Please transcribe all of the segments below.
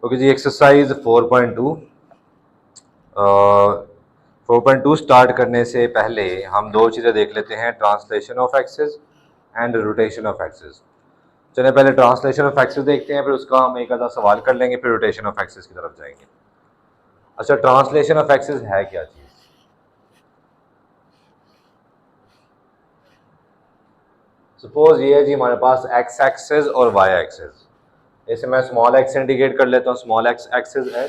Okay जी, exercise 4.2 start करने से पहले हम दो चीज़ें देख लेते हैं, translation of axis and rotation of axis. चलिए पहले ट्रांसलेशन ऑफ एक्सिस देखते हैं, फिर उसका हम एक आधा सवाल कर लेंगे, फिर रोटेशन ऑफ एक्सिस की तरफ जाएंगे। अच्छा, ट्रांसलेशन ऑफ एक्सिस है क्या चीज़? सपोज ये है जी हमारे पास एक्स एक्सिस और वाई एक्सिस। इसे मैं स्मॉल एक्स इंडिकेट कर लेता हूँ, स्मॉल एक्स एक्सिस है,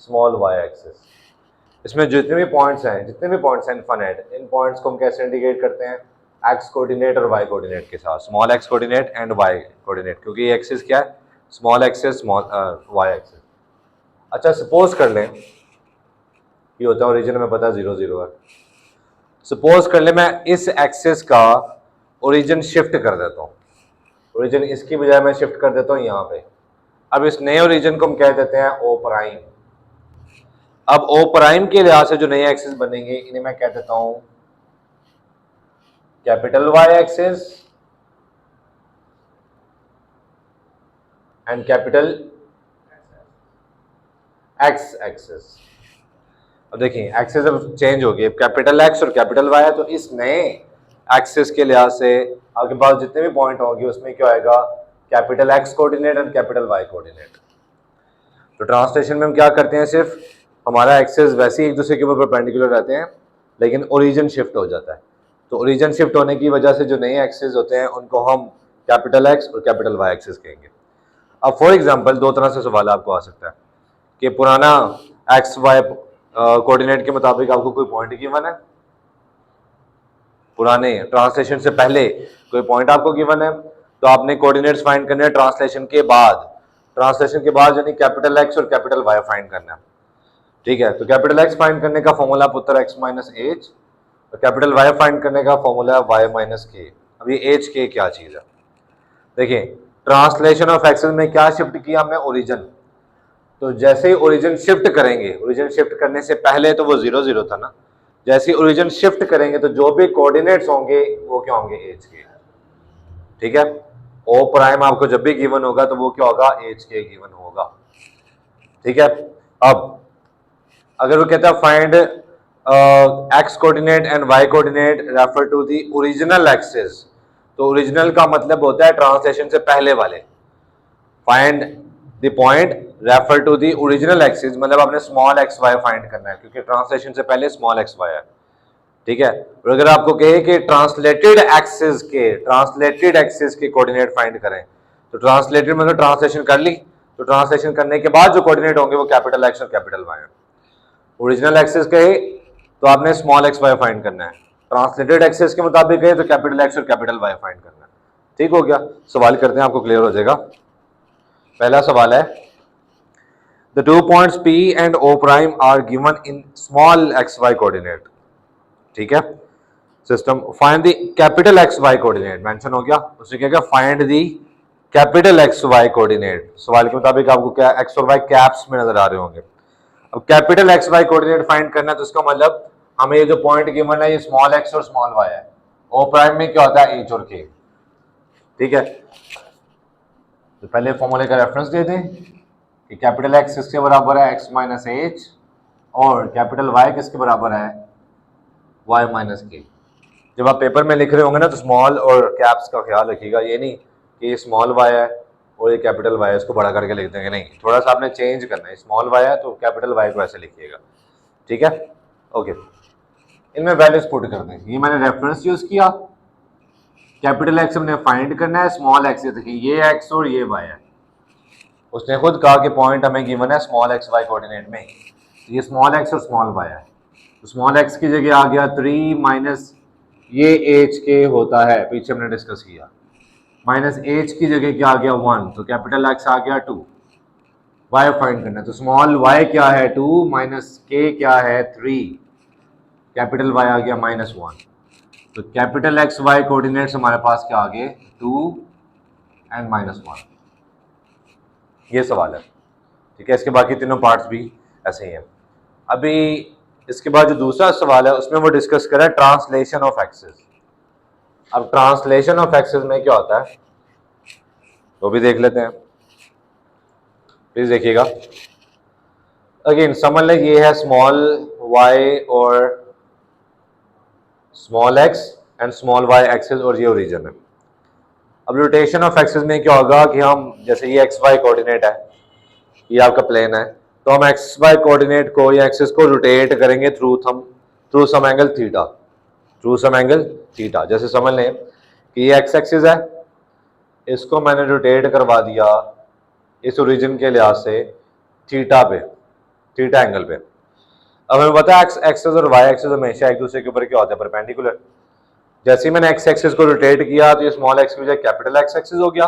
स्मॉल वाई एक्सिस। इसमें जितने भी पॉइंट्स हैं इनफाइनाइट, इन पॉइंट्स को हम कैसे इंडिकेट करते हैं? एक्स कोऑर्डिनेट और वाई कोऑर्डिनेट के साथ, small x coordinate and y coordinate, क्योंकि ये एक्सिस क्या है? Small axis, small y axis. अच्छा, सपोज कर लें ये होता है ओरिजिन में पता 0 0 है। सपोज कर ले मैं इस एक्सिस का ओरिजिन शिफ्ट कर देता हूँ, ओरिजिन इसकी बजाय मैं शिफ्ट कर देता हूँ यहाँ पे। अब इस नए ओरिजिन को हम कह देते हैं ओ प्राइम। अब ओ प्राइम के लिहाज से जो नए एक्सिस बनेंगे इन्हें मैं कह देता हूं capital y axis and capital x axis. अब देखिए एक्सिस अब चेंज हो गई, कैपिटल एक्स और कैपिटल वाई है, तो इस नए एक्सिस के लिहाज से आपके पास जितने भी पॉइंट होंगे उसमें क्या आएगा? Capital x coordinate and capital y coordinate. तो ट्रांसलेशन में हम क्या करते हैं, सिर्फ हमारा एक्सिस वैसे ही एक दूसरे के ऊपर परपेंडिकुलर रहते हैं, लेकिन ओरिजिन शिफ्ट हो जाता है। तो ओरिजिन शिफ्ट होने की वजह से जो नए एक्सिस होते हैं उनको हम कैपिटल एक्स और कैपिटल वाई एक्सिस कहेंगे। अब फॉर एग्जांपल दो तरह से सवाल आपको आ सकता है कि पुराना एक्स वाई कोऑर्डिनेट के मुताबिक आपको कोई पॉइंट गिवन है, पुराने ट्रांसलेशन से पहले कोई पॉइंट आपको गिवन है, तो आपने कोऑर्डिनेट्स फाइंड करने हैं ट्रांसलेशन के बाद। ट्रांसलेशन के बाद यानी कैपिटल एक्स और कैपिटल वाई फाइंड करना है, ठीक है। तो कैपिटल एक्स फाइंड करने का फॉर्मूला पुत्र एक्स माइनस एच, और कैपिटल वाई फाइंड करने का फॉर्मूला है वाई माइनस के। अब ये एच के क्या चीज है? देखिए ट्रांसलेशन ऑफ एक्सिस में क्या शिफ्ट किया हमने? ओरिजिन। तो जैसे ही ओरिजिन शिफ्ट करेंगे, ओरिजिन शिफ्ट करने से पहले तो वो 0 0 था ना, जैसे ही ओरिजिन शिफ्ट करेंगे तो जो भी कोऑर्डिनेट्स होंगे वो क्या होंगे? एच के, ठीक है। ओ प्राइम आपको जब भी गिवन होगा तो वो क्या होगा? एच के गिवन होगा, ठीक है। अब अगर वो कहता है find x coordinate and y coordinate refer to the original axis, तो ओरिजिनल का मतलब होता है ट्रांसलेशन से पहले वाले। Find the point refer to the original axis, मतलब आपने स्मॉल एक्स वाई फाइंड करना है, क्योंकि ट्रांसलेशन से पहले स्मॉल एक्स वाई है, ठीक है। और अगर आपको कहे कि ट्रांसलेटेड एक्सिस के कोऑर्डिनेट फाइंड करें, तो ट्रांसलेटेड मतलब ट्रांसलेशन कर ली, तो ट्रांसलेशन करने के बाद जो कोऑर्डिनेट होंगे वो कैपिटल एक्स और कैपिटल वाई है। ओरिजिनल एक्सिस कहे तो आपने स्मॉल एक्स वाई फाइंड करना है, ट्रांसलेटेड एक्सिस के मुताबिक कहे तो कैपिटल एक्स और कैपिटल वाई फाइंड करना है, ठीक हो गया। सवाल करते हैं, आपको क्लियर हो जाएगा। पहला सवाल है the two points P and O prime are given in small x Y coordinate, ठीक है। System find the capital x Y coordinate, mention हो गया। उसने क्या किया? Find the capital x Y coordinate. सवाल के मुताबिक आपको क्या एक्स और वाई कैप्स में नजर आ रहे होंगे। अब capital x Y coordinate find करना है, तो इसका मतलब हमें ये जो पॉइंट गिवन है ये स्मॉल एक्स और स्मॉल वाई है। ओ प्राइम में क्या होता है? एच और के, ठीक है। तो पहले फॉर्मूले का रेफरेंस दे दें कि कैपिटल एक्स किसके बराबर है? एक्स माइनस एच, और कैपिटल वाई किसके बराबर है? वाई माइनस के। जब आप पेपर में लिख रहे होंगे ना तो स्मॉल और कैप्स का ख्याल रखिएगा, ये नहीं कि ये स्मॉल वाई है और ये कैपिटल वाई है, इसको बड़ा करके लिख देंगे, नहीं, थोड़ा सा आपने चेंज करना है। स्मॉल वाई है तो कैपिटल वाई को ऐसे लिखिएगा, ठीक है। ओके, इनमें वैल्यूज पुट कर दें। ये मैंने रेफरेंस यूज किया, कैपिटल एक्स हमने फाइंड करना है, स्मॉल एक्स देखिए ये एक्स और ये वाई है। उसने खुद कहा कि पॉइंट हमें गिवन है स्मॉल एक्स वाई कोऑर्डिनेट में, तो ये स्मॉल एक्स और स्मॉल वाई है। तो स्मॉल एक्स की जगह आ गया 3 माइनस ये एच के होता है, पीछे हमने डिस्कस किया, माइनस एच की जगह क्या आ गया? 1, तो कैपिटल एक्स आ गया 2। वाई फाइंड करना है, तो स्मॉल वाई क्या है? 2 माइनस के क्या है? 3, कैपिटल वाई आ गया -1। तो कैपिटल एक्स वाई कोऑर्डिनेट्स हमारे पास क्या आ गए? 2 एंड -1। ये सवाल है, ठीक है। इसके बाकी तीनों पार्ट्स भी ऐसे ही हैं। अभी इसके बाद जो दूसरा सवाल है उसमें वो डिस्कस करें ट्रांसलेशन ऑफ एक्सिस। अब ट्रांसलेशन ऑफ एक्सिस में क्या होता है वो भी देख लेते हैं। प्लीज देखिएगा। अगेन समझ लें ये है स्मॉल y और small x and small y axis और ये ओरिजिन है। अब रोटेशन ऑफ एक्सिस में क्या होगा कि हम जैसे ये xy कोऑर्डिनेट है, ये आपका प्लेन है, तो हम xy कोऑर्डिनेट को या एक्सिस को रोटेट करेंगे through some angle theta, through some angle theta. जैसे समझ लें कि ये x एक्सिस है, इसको मैंने रोटेट करवा दिया इस ओरिजिन के लिहाज से थीटा पे, थीटा एंगल पे। अब हमें पता है एक्स एक्सिस और वाई एक्सिस हमेशा एक दूसरे के ऊपर क्या होता है, परपेंडिकुलर। जैसे ही मैंने एक्स एक्सिस को रोटेट किया तो ये स्मॉल एक्स की बजाय कैपिटल एक्स एक्सिस हो गया,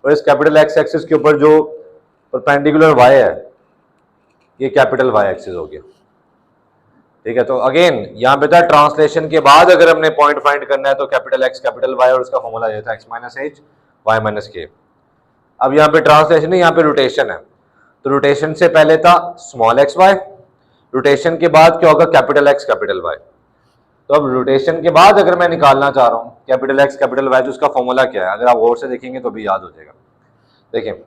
और इस कैपिटल एक्स एक्सिस के ऊपर जो परपेंडिकुलर वाई है ये कैपिटल वाई एक्सिस हो गया। ठीक है, तो अगेन यहाँ पे था ट्रांसलेशन के बाद अगर हमने पॉइंट फाइंड करना है तो कैपिटल एक्स कैपिटल वाई, और उसका फॉर्मूला ये था x minus h y minus k. अब यहाँ पे ट्रांसलेशन है, यहाँ पे रोटेशन है, तो रोटेशन से पहले था स्मॉल एक्स वाई, रोटेशन के बाद क्या होगा कैपिटल एक्स कैपिटल वाई। तो अब रोटेशन के बाद अगर मैं निकालना चाह रहा हूँ कैपिटल एक्स कैपिटल वाई, तो उसका फॉर्मूला क्या है, अगर आप गौर से देखेंगे तो भी याद हो जाएगा। देखिए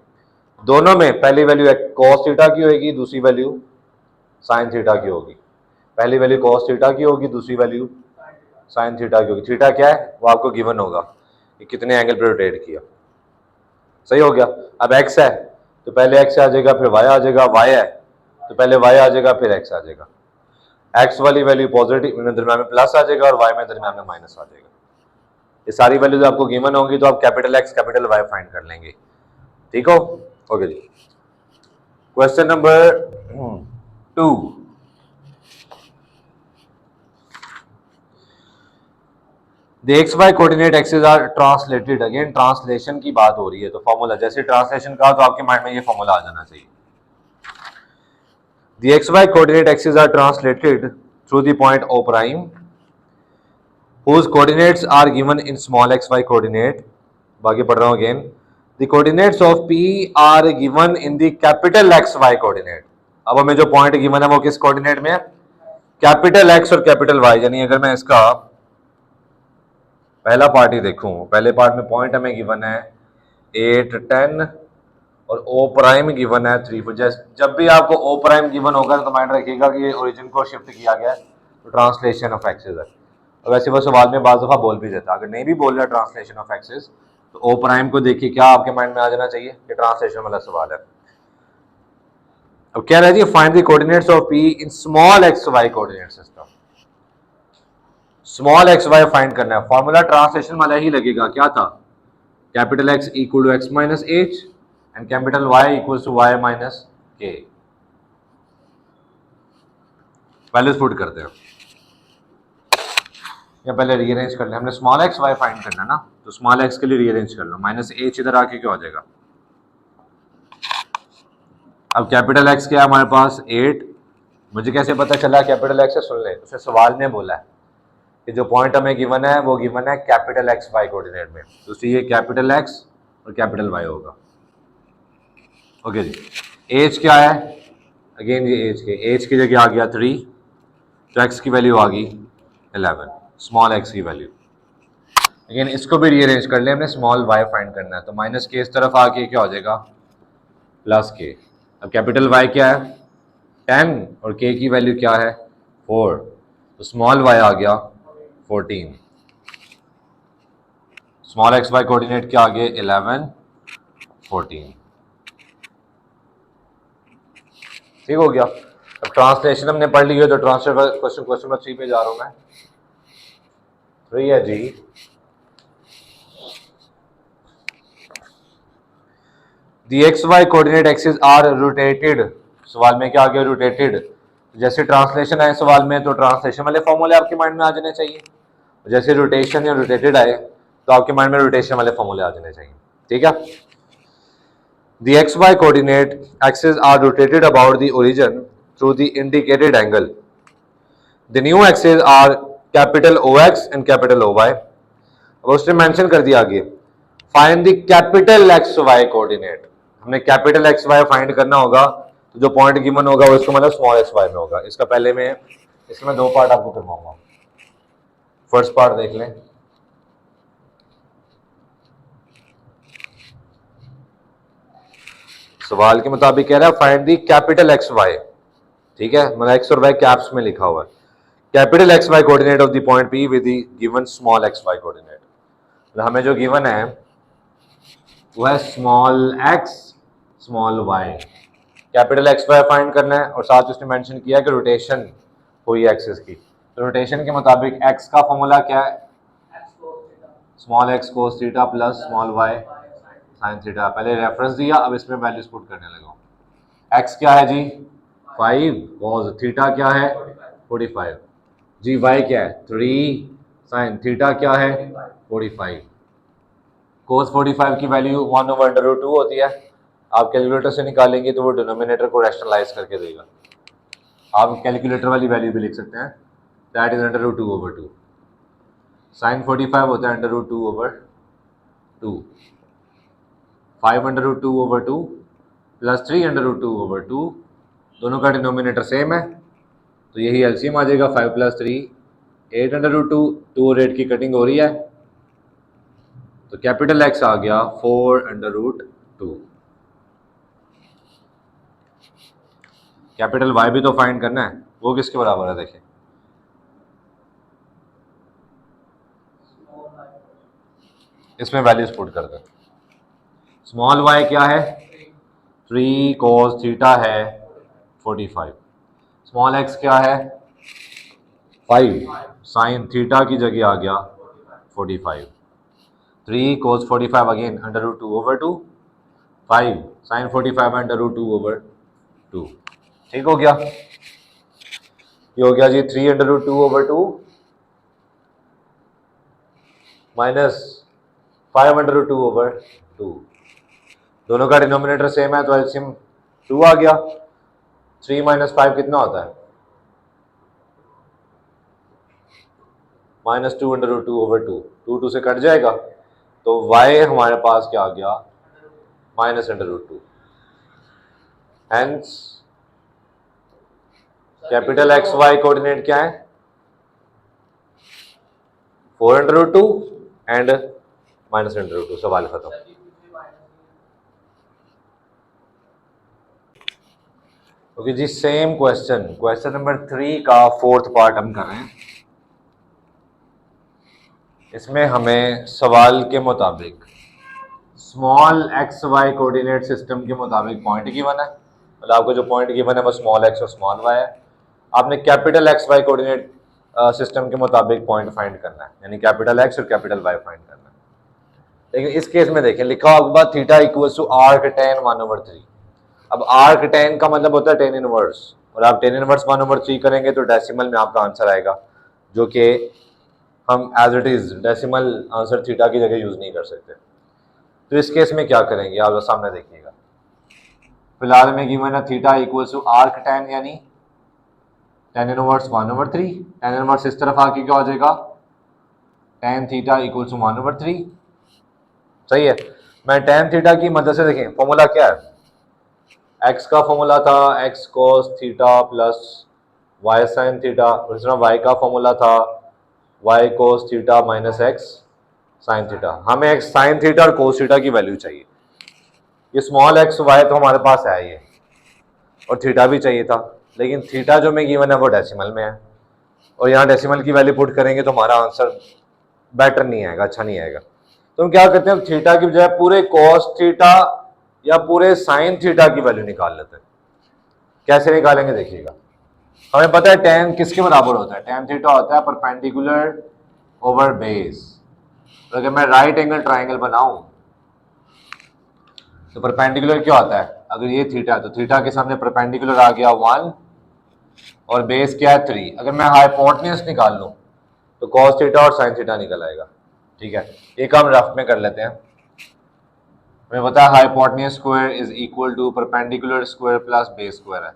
दोनों में पहली वैल्यू कॉस थीटा की होगी, दूसरी वैल्यू साइन थीटा की होगी। पहली वैल्यू कॉस थीटा की होगी, दूसरी वैल्यू साइन थीटा की होगी। थीटा क्या है वो आपको गिवन होगा कि कितने एंगल पे रोटेट किया। सही हो गया। अब एक्स है तो पहले एक्स आ जाएगा, फिर वाई आ जाएगा, वाई है तो पहले वाई आ जाएगा, फिर एक्स आ जाएगा। एक्स वाली वैल्यू पॉजिटिव में दरम्यान में प्लस आ जाएगा और वाई में दरम्यान में माइनस आ जाएगा। ये सारी वैल्यूज आपको गिवन होंगी, तो आप capital x capital y find कर लेंगे। ठीक हो, ओके जी। Question number 2, The xy coordinate axes are translated, again translation की बात हो रही है, तो फॉर्मूला जैसे ट्रांसलेशन का तो आपके माइंड में ये फॉर्मूला आ जाना चाहिए। The xy coordinate axes are translated through the point O prime whose coordinates are given in small xy coordinate। बाकी पढ़ रहा हूं again. The coordinates of P are given in the capital XY coordinate। अब हमें जो point given है वो किस कोऑर्डिनेट में है, कैपिटल एक्स और कैपिटल वाई। यानी अगर मैं इसका पहला पार्ट ही देखूं, पहले पार्ट में पॉइंट हमें गिवन है 8 10 और ओ प्राइम गिवन है 3 4। जब भी आपको ओ प्राइम गिवन होगा तो माइंड रखिएगा कि ये ओरिजिन को शिफ्ट किया गया है, तो ट्रांसलेशन ऑफ एक्सिस है। और वैसे वो सवाल में बाज़ दफ़ा बोल भी देता, अगर नहीं भी बोल रहा ट्रांसलेशन ऑफ एक्सिस तो ओ प्राइम को देखिए क्या आपके माइंड में आ जाना चाहिए कि ट्रांसलेशन वाला सवाल है। अब क्या रह जी, find the coordinates of P in small x Y coordinate system. Small x Y find करना है, फॉर्मूला ट्रांसलेशन वाला ही लगेगा। क्या था, capital X equal to X minus H and capital Y equal to Y minus K. Values put करते हैं या पहले रीअरेंज कर ले। हमने स्मॉल एक्स वाई फाइंड करना ना, तो स्मॉल एक्स के लिए रीअरेंज कर लो, माइनस एच इधर आके क्या हो जाएगा। अब कैपिटल एक्स क्या है हमारे पास 8, मुझे कैसे पता चला कैपिटल एक्स है, सुन ले, उसे सवाल में बोला है कि जो पॉइंट हमें गिवन है वो गिवन है कैपिटल एक्स वाई कोऑर्डिनेट में, तो उससे ये कैपिटल एक्स और कैपिटल वाई होगा। ओके जी। एज क्या है, अगेन ये एज की जगह आ गया 3, तो एक्स की वैल्यू आ गई 11, स्मॉल एक्स की वैल्यू। अगेन इसको भी रीअरेंज कर ले, हमने स्मॉल वाई फाइंड करना है, तो माइनस के इस तरफ आके क्या हो जाएगा प्लस के। अब कैपिटल वाई क्या है 10 और के की वैल्यू क्या है 4, तो स्मॉल वाई आ गया 14। स्मॉल एक्स वाई कोऑर्डिनेट क्या आ गए 11 14। ठीक हो गया। अब ट्रांसलेशन हमने पढ़ ली है, तो ट्रांसलेट क्वेश्चन नंबर 3 पे जा रहा हूं मैं। 3 है जी। The XY coordinate axes are rotated। सवाल में क्या आ गया रोटेटेड। जैसे ट्रांसलेशन आए सवाल में तो ट्रांसलेशन वाले फॉर्मूले आपके माइंड में आ जाने चाहिए, जैसे रोटेशन या रोटेटेड आए तो आपके माइंड में रोटेशन वाले फॉर्मूले आ जाने चाहिए। ठीक है। The XY coordinate axes are rotated about the origin through the indicated angle. The new axes are capital OX and capital OY। अब उसने मेंशन कर दिया आगे find the capital XY coordinate. हमने कैपिटल XY फाइंड करना होगा, तो जो पॉइंट गिवन होगा वो इसको मतलब स्मॉल XY में होगा। इसका पहले में इसमें 2 पार्ट आपको करवाऊंगा। फर्स्ट पार्ट देख लें। सवाल के मुताबिक कह रहा है find the capital x y, ठीक है, मतलब एक्स और वाई कैप्स में लिखा हुआ है, capital x Y coordinate of the point p with the given small x Y coordinate. मतलब हमें जो गिवन है वो है small x small y, capital x Y find करना है और साथ उसने मेंशन किया कि रोटेशन हुई एक्सिस की। तो रोटेशन के मुताबिक एक्स का फॉर्मूला क्या है, small x cos theta plus small y sine theta. पहले रेफरेंस दिया, अब इसमें वैल्यूज पुट करने लगा। एक्स क्या है जी 5 कॉस थीटा क्या है 45 जी, वाई क्या है 3 साइन थीटा क्या है 45। कोस 45 की वैल्यू 1/√2 होती है। आप कैलकुलेटर से निकालेंगे तो वो डिनोमिनेटर को रैशनलाइज करके देगा। आप कैलकुलेटर वाली वैल्यू भी लिख सकते हैं, दैट इज √2/2। साइन 45 होता है √2/2, 5/√2/2 प्लस 3/√2/2, दोनों का डिनोमिनेटर सेम है तो यही एलसीएम आ जाएगा। 5 + 3 8/√2, 2 और 8 की कटिंग हो रही है तो कैपिटल एक्स आ गया 4/√2। कैपिटल वाई भी तो फाइंड करना है, वो किसके बराबर है देखिए, इसमें वैल्यूज पुट कर दें। स्मॉल वाई क्या है 3 cos थीटा है 45, स्मॉल एक्स क्या है 5 साइन थीटा की जगह आ गया 45, 3 cos 45 अगेन √2/2, 5 साइन 45 √2/2। ठीक हो गया, ये हो गया जी 3/√2/2 माइनस 5/√2/2, दोनों का डिनोमिनेटर सेम है तो एलसीएम 2 आ गया। 3 - 5 कितना होता है -2/√2/2, 2 से कट जाएगा तो y हमारे पास क्या आ गया -√2। Hence capital x Y coordinate क्या है 4/2 एंड -√2। सवाल खत्म। ओके जी, सेम क्वेश्चन नंबर 3 का 4th पार्ट हम कर रहे हैं। इसमें हमें सवाल के मुताबिक small x Y coordinate system के मुताबिक पॉइंट गिवन है, मतलब आपको जो पॉइंट गिवन है वो स्मॉल एक्स और स्मॉल वाई है। आपने capital x Y coordinate system के मुताबिक पॉइंट फाइंड करना है, यानी कैपिटल एक्स और कैपिटल वाई फाइंड करना है। लेकिन इस केस में देखें लिखा होगा theta equals to arc tan 1/3। अब आर्क tan का मतलब होता है tan इनवर्स, और आप tan इनवर्स 1/3 करेंगे तो डेसिमल में आपका आंसर आएगा, जो कि हम as it is decimal answer theta की जगह यूज नहीं कर सकते। तो इस केस में क्या करेंगे आप सामने देखिएगा। फिलहाल में गिवन है theta equals to arc tan यानी tan इनवर्स 1/3। tan इनवर्स इस तरफ आके क्या हो जाएगा tan थीटा इक्वल्स टू 1/3। सही है, मैं tan थीटा की मदद से देखें फॉर्मूला क्या है, x का फॉर्मूला था x cos theta plus y sin theta, और इस तरह y का फॉर्मूला था y cos theta minus x sin theta. हमें x sin थीटा और cos थीटा की वैल्यू चाहिए। ये स्मॉल x y तो हमारे पास है ये, और थीटा भी चाहिए था, लेकिन थीटा जो में गिवन है वो डेसिमल में है, और यहाँ डेसिमल की वैल्यू पुट करेंगे तो हमारा आंसर बेटर नहीं आएगा, अच्छा नहीं आएगा। तो हम क्या करते हैं, थीटा की बजाय पूरे cos थीटा या पूरे sin थीटा की वैल्यू निकाल लेते हैं। कैसे निकालेंगे देखिएगा। हमें पता है tan किसके बराबर होता है, tan थीटा होता है परपेंडिकुलर ओवर बेस। तो अगर मैं राइट एंगल ट्राइंगल बनाऊं तो परपेंडिकुलर क्या होता है, अगर ये थीटा है तो थीटा के सामने परपेंडिकुलर आ गया 1 और बेस क्या है 3। अगर मैं हाइपोटेन्यूज निकाल लूं तो cos थीटा और sin थीटा निकल आएगा। ठीक है, एक हम रफ में कर लेते हैं। हमें पता है hypotenuse square is equal to perpendicular square plus base square है।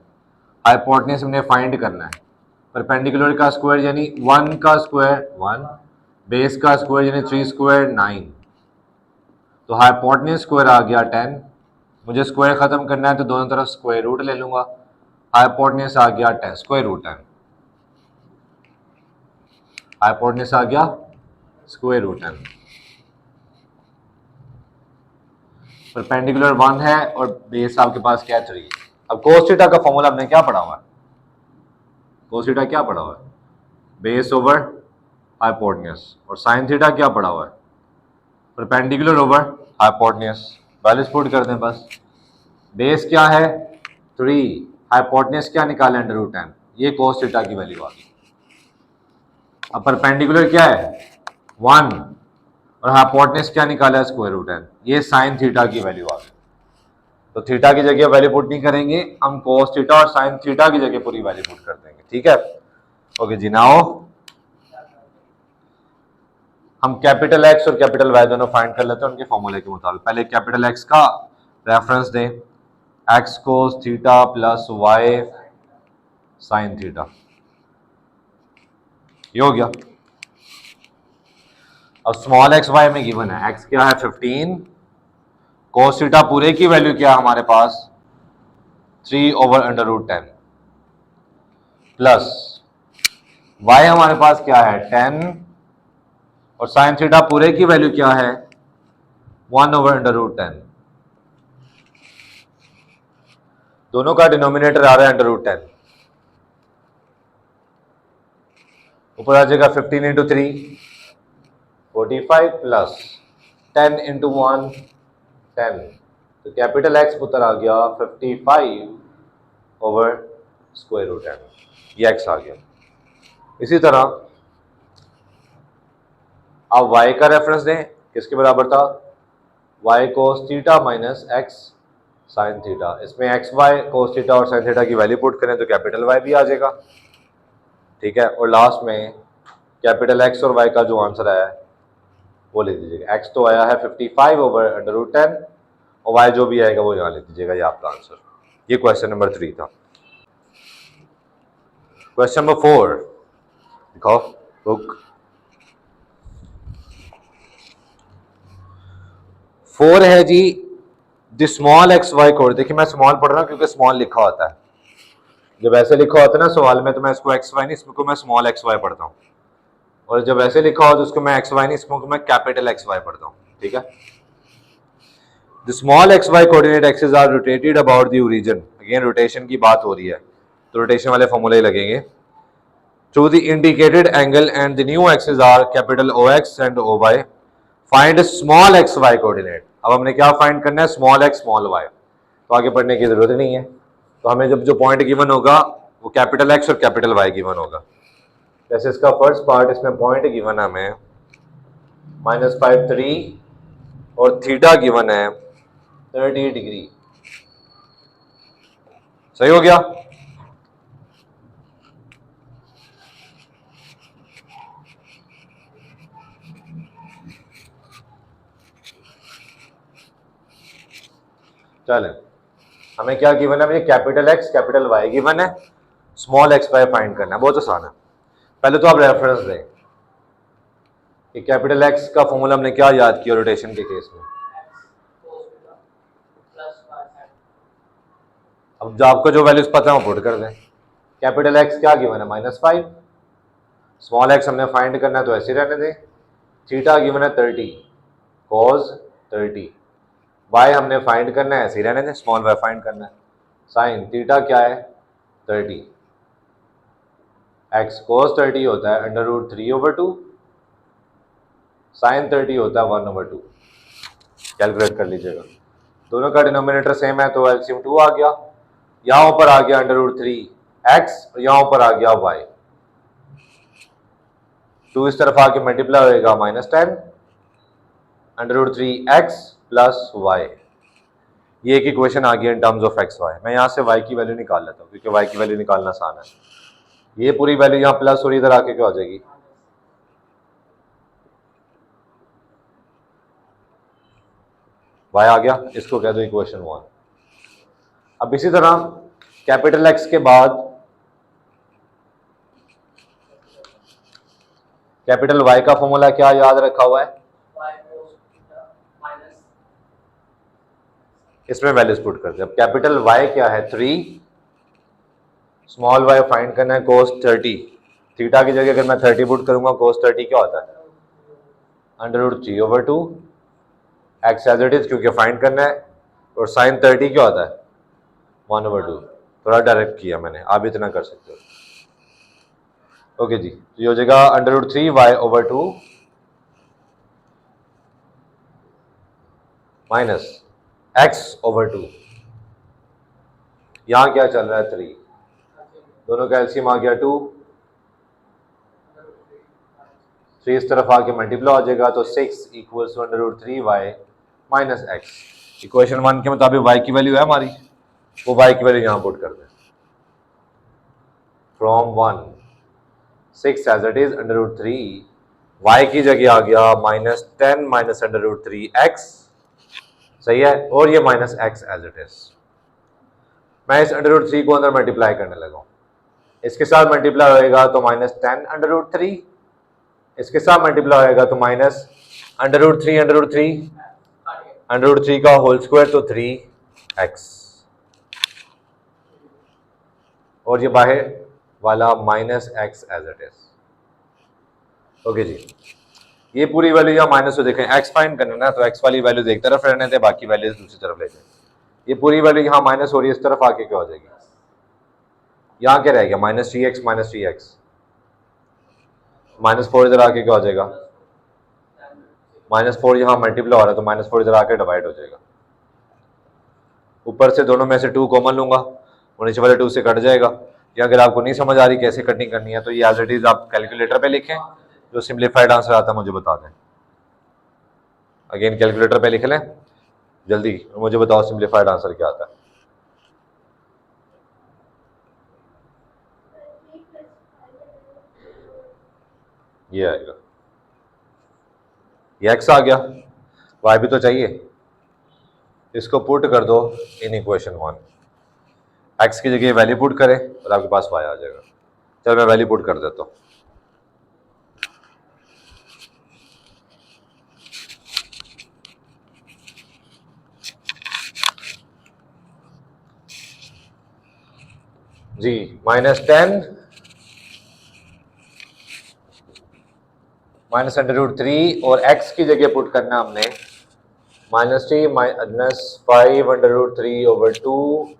हाइपोटेन्यूज हमने फाइंड करना है, परपेंडिकुलर का स्क्वायर यानी 1 का स्क्वायर 1, बेस का स्क्वायर यानी 3 स्क्वायर 9, तो हाइपोटेन्यूज स्क्वायर आ गया 10। मुझे स्क्वायर खत्म करना है तो दोनों तरफ स्क्वायर रूट ले लूंगा, हाइपोटेन्यूज आ गया 10 स्क्वायर रूट 10, हाइपोटेन्यूज आ गया स्क्वायर रूट 10। परपेंडिकुलर 1 है और बेस आपके पास क्या है 3। अब कोस थीटा का फॉर्मूला हमने क्या पढ़ा हुआ है? कोस थीटा क्या पढ़ा हुआ है? Base over hypotenuse. और साइन थीटा क्या पढ़ा हुआ है? Perpendicular over hypotenuse. Values put कर दें बस। बेस क्या है 3, हाइपोटेन्यूज क्या निकाले √10, ये कोस थीटा की वैल्यू आ गई। अब परपेंडिकुलर क्या है 1 और हाइपोटेन्यूज क्या निकाला है √10, ये साइन थीटा की वैल्यू आ गई। तो थीटा की जगह वैल्यू पुट नहीं करेंगे हम, कोस थीटा और साइन थीटा की जगह पूरी वैल्यू पुट कर देंगे। ठीक है, ओके जी। नाउ हम कैपिटल एक्स और कैपिटल वाई दोनों फाइंड कर लेते हैं उनके फॉर्मूले के मुताबिक। पहले कैपिटल एक्स का रेफरेंस दें, x cos theta plus y sine theta, ये हो गया। अब स्मॉल एक्स वाई में गिवन है, एक्स क्या है 15, कोस थीटा पूरे की वैल्यू क्या है हमारे पास 3/√10 प्लस वाई हमारे पास क्या है 10 और साइन थीटा पूरे की वैल्यू क्या है 1/√10। दोनों का डिनोमिनेटर आ रहा है √10, ऊपर आ जाएगा 15 × 3 45 प्लस 10 × 1 10, तो कैपिटल एक्स पुत्र आ गया 55/√10, ये एक्स आ गया। इसी तरह आप y का रेफरेंस दें, किसके बराबर था y cos theta minus x sine theta. इसमें एक्स वाई कोस थीटा और साइन थीटा की वैल्यू पुट करें तो कैपिटल y भी आ जाएगा। ठीक है, और लास्ट में कैपिटल x और y का जो आंसर आया है वो लिख दीजिएगा। x तो आया है 55/√10 और y जो भी आएगा वो यहाँ लिख दीजिएगा, ये आपका आंसर। ये क्वेश्चन नंबर 3 था। क्वेश्चन नंबर 4 दिखाओ बुक। 4 है जी, the small x Y code. देखिए मैं स्मॉल पढ़ रहा हूँ क्योंकि स्मॉल लिखा होता है, जब ऐसे लिखा होता है ना सवाल में तो मैं इसको एक्स वाई नहीं, इसको मैं स्मॉल एक्स वाई पढ़ता हूँ, और जब ऐसे लिखा हो तो उसको मैं एक्स वाई नहीं, इसको मैं कैपिटल एक्स वाई पढ़ता हूँ। ठीक है, the small x Y coordinate axis are rotated about the origin. Again rotation की बात हो रही है तो रोटेशन वाले फॉर्मूले लगेंगे। To the indicated angle and the new axis are capital o x and o y. Find small x Y coordinate. अब हमने क्या फाइंड करना है स्मॉल एक्स स्मॉल वाई, तो आगे पढ़ने की जरूरत नहीं है। तो हमें जब जो पॉइंट गिवन होगा वो कैपिटल एक्स और कैपिटल वाई गिवन होगा। जैसे इसका फर्स्ट पार्ट, इसमें पॉइंट गिवन है हमें -5 3 और थीटा गिवन है 30 डिग्री। सही हो गया। चले, हमें क्या गिवन है, मुझे capital x capital y given है, स्मॉल एक्स वाई फाइंड करना है। बहुत आसान है। पहले तो आप रेफरेंस दें कि कैपिटल एक्स का फॉर्मूला हमने क्या याद किया रोटेशन के केस में। अब जो आपको जो वैल्यूज पता है वो पुट कर दें। कैपिटल एक्स क्या गिवन है -5, स्मॉल एक्स हमने फाइंड करना है तो ऐसे रहने दें। थीटा गिवन है 30 कॉस 30, वाई हमने फाइंड करना है ऐसे ही रहने दें, स्मॉल वाई फाइंड करना है। साइन थीटा क्या है 30, एक्स कोस 30 होता है √3/2, साइन 30 होता है 1/2। कैलकुलेट कर लीजिएगा, दोनों का डिनोमिनेटर सेम है तो एलसीएम 2 आ गया। यहाँ ऊपर आ गया √3x और यहाँ ऊपर आ गया y। 2 इस तरफ आके मल्टीप्लाई होएगा -10 √3x प्लस y। ये एक इक्वेशन आ गई in terms of x y. मैं यहाँ से y की वैल्यू निकाल लेता हूँ क्योंकि y की वैल्यू निकालना आसान है। ये पूरी वैल्यू यहाँ प्लस और इधर आके क्या हो जाएगी y आ गया, इसको कह दो इक्वेशन 1। अब इसी तरह कैपिटल एक्स के बाद कैपिटल वाई का फॉर्मूला क्या याद रखा हुआ है, इसमें वैल्यूज पुट करते हैं। अब कैपिटल वाई क्या है 3, स्मॉल वाई फाइंड करना है कोस 30। थीटा की जगह अगर मैं 30 पुट करूंगा कोस 30 क्या होता है √3/2, एक्स एज इट इज क्योंकि फाइंड करना है, और साइन 30 क्या होता है 1/2। थोड़ा डायरेक्ट किया मैंने, आप इतना कर सकते हो। ओके जी, तो ये हो जाएगा √3y/2 माइनस x/2। यहां क्या चल रहा है 3, दोनों का एलसीएम आ गया 2, 3 इस तरफ आके मल्टीप्लाई हो जाएगा, तो 6 equals to √3y minus x। Equation 1 के मुताबिक y की वैल्यू है हमारी, वो y की वैल्यू यहां पुट कर दें। From 1 6 as it is √3, y की जगह आ गया -10 माइनस √3x, सही है, और ये minus x as it is. मैं इस √3 को अंदर मल्टीप्लाई करने लगा हूं, इसके साथ मल्टीप्लाई होएगा तो -10 √3, इसके साथ मल्टीप्लाई होएगा तो माइनस √3 का होल स्क्वायर तो 3x, और ये बाहर वाला -x as it is. Okay जी, ये पूरी वैल्यू यहाँ माइनस हो, देखें x फाइंड करना ना, तो x वाली वैल्यूज एक तरफ रहने थे, बाकी वैल्यूज दूसरी तरफ ले जाए। ये पूरी वैल्यू यहाँ माइनस हो रही है, इस तरफ आके क्या हो जाएगी, यहाँ क्या रहेगा -3x -4 इधर आके क्या हो जाएगा, -4 यहाँ मल्टीप्लाई हो रहा है तो -4 इधर आके डिवाइड हो जाएगा। ऊपर से दोनों में से 2 कॉमन लूंगा और नीचे वाले 2 से कट जाएगा। या अगर आपको नहीं समझ आ रही कैसे कटिंग करनी है, तो ये एज इट इज आप कैलकुलेटर पे लिखें, जो सिंपलीफाइड आंसर आता है मुझे बता दें। अगेन कैलकुलेटर पे लिख लें जल्दी, मुझे बताओ सिंपलीफाइड आंसर क्या आता है। ये आएगा, ये x आ गया, y भी तो चाहिए, इसको पुट कर दो इन इक्वेशन 1, x की जगह वैल्यू पुट करें और आपके पास y आ जाएगा। चल मैं वैल्यू पुट कर देता हूँ। जी -10 माइनस √3 और x की जगह पुट करना हमने -3 -5 √3/2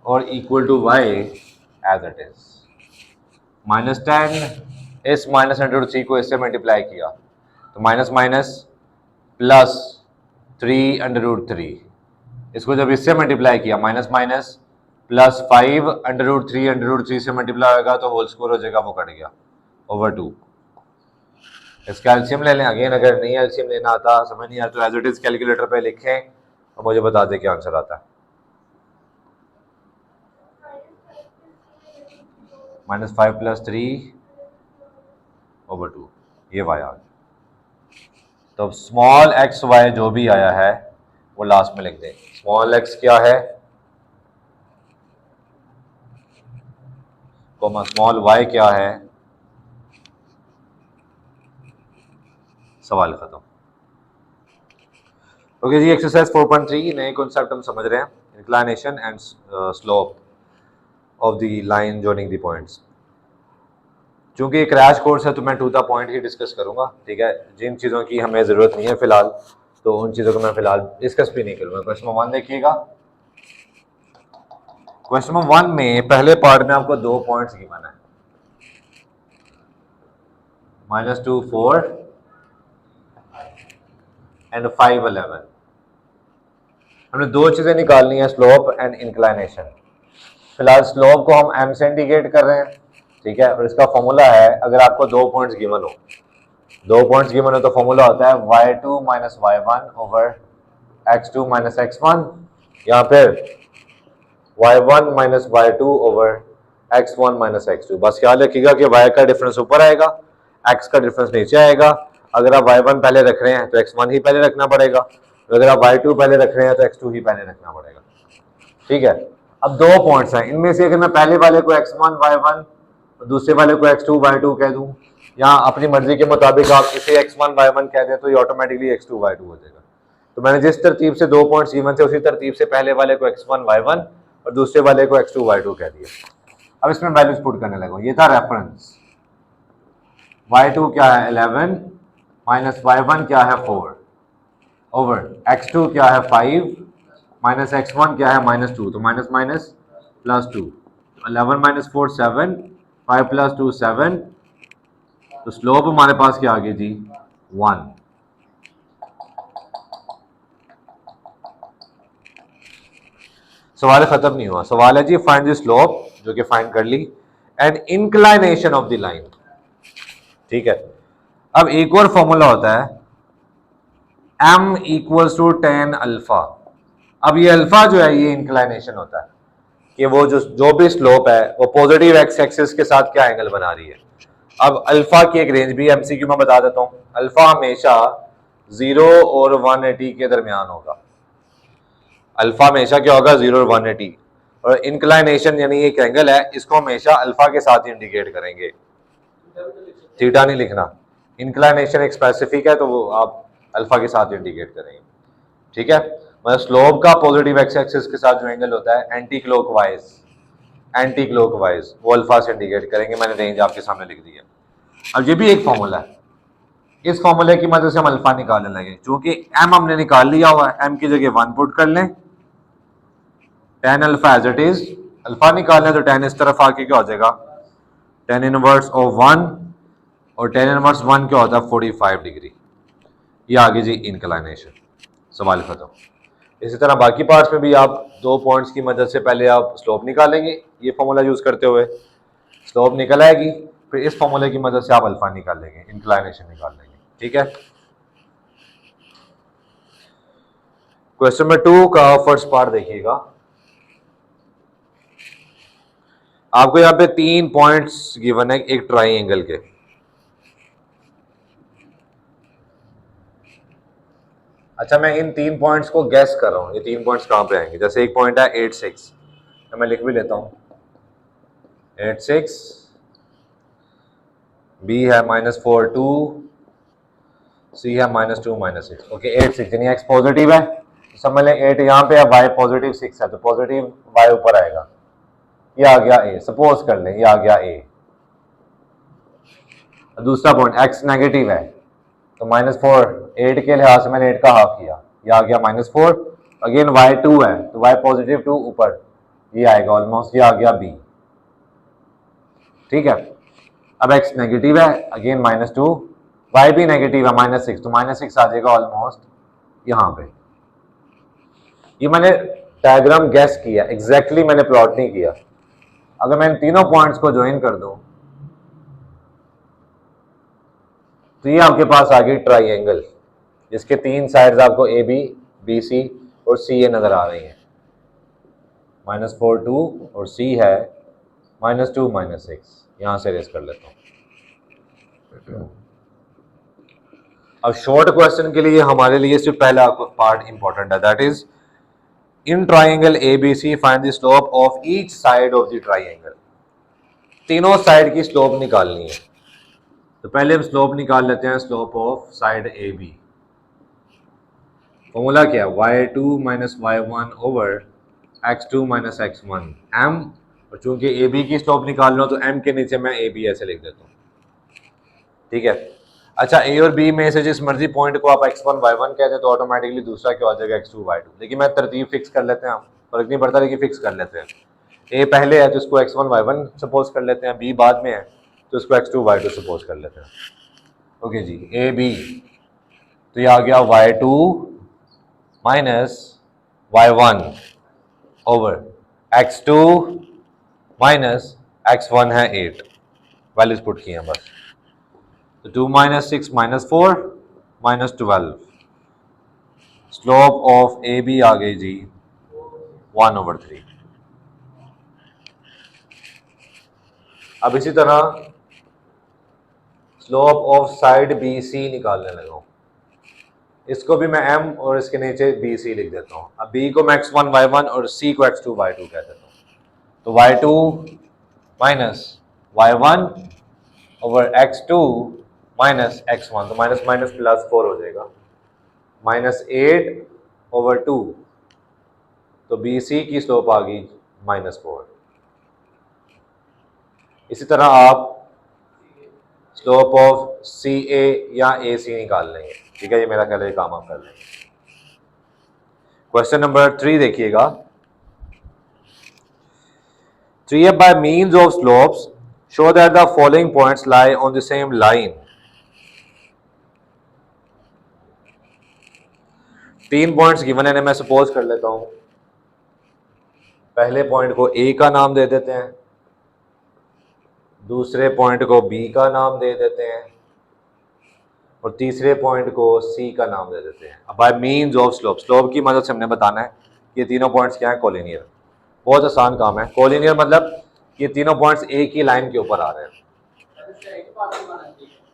और equal to y as it is. -10 इस -√3 को इससे मल्टीप्लाई किया तो माइनस माइनस प्लस 3/3, इसको जब इससे मल्टीप्लाई किया माइनस माइनस प्लस 5 √3 से मल्टीप्लाई होगा तो होल स्क्वायर हो जाएगा, वो कट गया /2। इसका एलसीएम ले लें। अगेन अगर नहीं एलसीएम लेना आता, समझ नहीं आता, तो एज इट इज कैलकुलेटर पे लिखें और मुझे बता दें क्या आंसर आता है। -5 + 3/2, ये y आ गया। तो स्मॉल एक्स वाई जो भी आया है वो लास्ट में लिख दें। स्मॉल एक्स क्या है, कोमा स्मॉल वाई क्या है, सवाल खत्म। ओके जी, एक्सरसाइज 4.3 नए कॉन्सेप्ट हम समझ रहे हैं, inclination and slope of the line joining the points. चूंकि ये क्रैश कोर्स है तो मैं टू द पॉइंट ही डिस्कस करूंगा, ठीक है। जिन चीज़ों की हमें ज़रूरत नहीं है फिलहाल, तो उन चीज़ों को मैं फिलहाल डिस्कस भी नहीं करूँगा। क्वेश्चन नंबर 1 देखिएगा। क्वेश्चन नंबर 1 में पहले पार्ट में आपको 2 पॉइंट्स गिवन है, -2 4 एंड 5 11। हमने 2 चीज़ें निकालनी है, स्लोप एंड इंक्लिनेशन। फिलहाल स्लोप को हम m से इंडिकेट कर रहे हैं, ठीक है। और इसका फॉर्मूला है, अगर आपको 2 पॉइंट्स गिवन हो, 2 पॉइंट्स गिवन हो तो फॉर्मूला होता है y2 - y1 over x2 - x1, या फिर y1 - y2 over x1 - x2। बस ख्याल रखिएगा कि y का डिफरेंस ऊपर आएगा, x का डिफरेंस नीचे आएगा। अगर आप y1 पहले रख रहे हैं तो x1 ही पहले रखना पड़ेगा, अगर आप y2 पहले रख रहे हैं तो x2 ही पहले रखना पड़ेगा, ठीक है। अब 2 पॉइंट्स हैं, इनमें से अगर मैं पहले वाले को x1 y1 और दूसरे वाले को x2 y2 कह दूं, या अपनी मर्जी के मुताबिक आप इसे x1 y1 कह दें, तो ये ऑटोमेटिकली x2 y2 हो जाएगा। तो मैंने जिस तरतीब से 2 पॉइंट्स गिवन थे उसी तरतीब से पहले वाले को x1 y1 और दूसरे वाले को x2 y2 कह दिया। अब इसमें वैल्यूज पुट करने लगा। ये था रेफरेंस, y2 क्या है 11 माइनस y1 क्या है 4, ओवर x2 क्या है 5 माइनस x1 क्या है -2, तो माइनस माइनस +2, 11 माइनस 4 7, 5 + 2 7, तो स्लोप हमारे पास क्या आ गई जी 1। सवाल खत्म नहीं हुआ, सवाल है जी फाइंड द स्लोप, जो कि फाइंड कर ली, and inclination of the line. ठीक है, अब एक और फॉर्मूला होता है m = tan अल्फा। अब ये अल्फा जो है ये इंक्लाइनेशन होता है कि वो जो भी स्लोप है वो पॉजिटिव एक्स एक्सिस के साथ क्या एंगल बना रही है। अब अल्फा की एक रेंज भी एमसीक्यू में बता देता हूं, अल्फा हमेशा 0 और 180 के दरमियान होगा। अल्फा हमेशा क्या होगा 0 और 180, और इंक्लाइनेशन यानी एक एंगल है, इसको हमेशा अल्फा के साथ इंडिकेट करेंगे, थीटा नहीं लिखना। इंक्लाइनेशन एक स्पेसिफिक है तो वो आप अल्फा के साथ इंडिकेट करेंगे। ठीक है, मतलब स्लोप का पॉजिटिव एक्स एक्सिस के साथ जो एंगल होता है एंटी क्लॉकवाइज वो अल्फा से इंडिकेट करेंगे। मैंने रेंज आपके सामने लिख दी है। अब ये भी एक फॉर्मूला है, इस फॉर्मूले की मदद से हम अल्फा निकालने लगे। चूंकि एम हमने निकाल लिया हुआ है, एम की जगह 1 पुट कर लें, tan alpha as it is, alpha निकालना है तो tan इस तरफ आके क्या हो जाएगा tan इनवर्स ऑफ 1, और tan इनवर्स 1 क्या होता है 45 डिग्री। ये आगे जी इंक्लाइनेशन, सवाल खत्म। इसी तरह बाकी पार्ट्स में भी आप 2 पॉइंट्स की मदद से पहले आप स्लोप निकालेंगे, ये फॉर्मूला यूज करते हुए स्लोप निकल आएगी, फिर इस फॉर्मूले की मदद से आप अल्फा निकाल लेंगे, इंक्लाइनेशन निकाल लेंगे। ठीक है, क्वेश्चन नंबर 2 का फर्स्ट पार्ट देखिएगा। आपको यहाँ पे 3 पॉइंट्स गिवन है एक ट्राइंगल के। अच्छा, मैं इन 3 पॉइंट्स को गैस कर रहा हूँ, ये 3 पॉइंट्स कहाँ पे आएंगे। जैसे एक पॉइंट है 8 6, तो मैं लिख भी लेता हूँ 8 6, बी है -4 2, सी है -2 -6। ओके, 8 6 यानी एक्स पॉजिटिव है, तो समझ लें 8 यहाँ पे है, वाई पॉजिटिव 6 है, तो पॉजिटिव वाई ऊपर आएगा, ये आ गया ए। सपोज कर लें ये आ गया ए। दूसरा पॉइंट एक्स नेगेटिव है, तो -4 8 के लिहाज से मैंने 8 का हाफ किया, ये आ गया -4। अगेन वाई 2 है, तो वाई पॉजिटिव 2 ऊपर, ये आएगा ऑलमोस्ट, ये आ गया बी। ठीक है, अब एक्स नेगेटिव है, अगेन -2, वाई भी नेगेटिव है -6, तो -6 आ जाएगा ऑलमोस्ट यहाँ पे। ये मैंने डायग्राम गैस किया, एग्जैक्टली मैंने प्लॉट नहीं किया। अगर मैं इन तीनों पॉइंट्स को ज्वाइन कर दूं तो ये आपके पास आ गई ट्राइंगल, जिसके 3 साइड्स आपको ए बी, बी सी और सी ए नजर आ रही हैं। -4 2 और सी है -2 -6। यहां से रेस कर लेता हूं। अब शॉर्ट क्वेश्चन के लिए हमारे लिए सिर्फ पहला पार्ट इंपॉर्टेंट है, that is in triangle A B C find the slope of each side of the triangle. तीनों साइड की स्लोप निकालनी है, तो पहले हम स्लोप निकाल लेते हैं, slope of side A B. Formula क्या है y2 - y1 over x2 - x1 m, और चूंकि ए बी की स्लोप निकाल लो तो m के नीचे मैं ए बी ऐसे लिख देता हूँ। ठीक है, अच्छा ए और बी में से जिस मर्जी पॉइंट को आप x1 y1 कहते हैं तो ऑटोमेटिकली दूसरा क्या हो जाएगा x2 y2। लेकिन मैं तरतीब फिक्स कर लेते हैं, फर्क नहीं पड़ता, लेकिन फिक्स कर लेते हैं। ए पहले है तो इसको x1 y1 सपोज कर लेते हैं, बी बाद में है तो इसको x2 y2 सपोज कर लेते हैं। ओके जी, ए बी, तो ये आ गया y2 minus y1 over x2 minus x1 है 8, वैल्यूज पुट किए हैं बस। तो 2 - 6 -4 -12, स्लोप ऑफ ए बी आ गई जी 1/3। अब इसी तरह slope of side B C निकालने लगा, इसको भी मैं m और इसके नीचे बी सी लिख देता हूँ। अब b को मैं x1 y1 और c को x2 y2 कह देता हूँ, तो y2 minus y1 over x2 minus x1, तो माइनस माइनस +4 हो जाएगा, -8 ओवर 2, तो बी सी की स्लोप आ गई -4। इसी तरह आप स्लोप ऑफ सी ए या ए सी निकाल लेंगे। ठीक है, ये मेरा ख्याल है काम आप कर लेंगे। क्वेश्चन नंबर 3 देखिएगा। 3 by means of slopes show that the following points lie on the same line। 3 points given है, मैं सपोज कर लेता हूं। पहले पॉइंट को ए का नाम दे देते हैं, दूसरे पॉइंट को बी का नाम दे देते हैं और तीसरे पॉइंट को सी का नाम दे देते हैं। अब bye means of slope, slope की मदद से हमने बताना है कि ये तीनों पॉइंट्स क्या है, कोलिनियर। बहुत आसान काम है। कोलिनियर मतलब ये तीनों पॉइंट्स एक ही लाइन के ऊपर आ रहे हैं।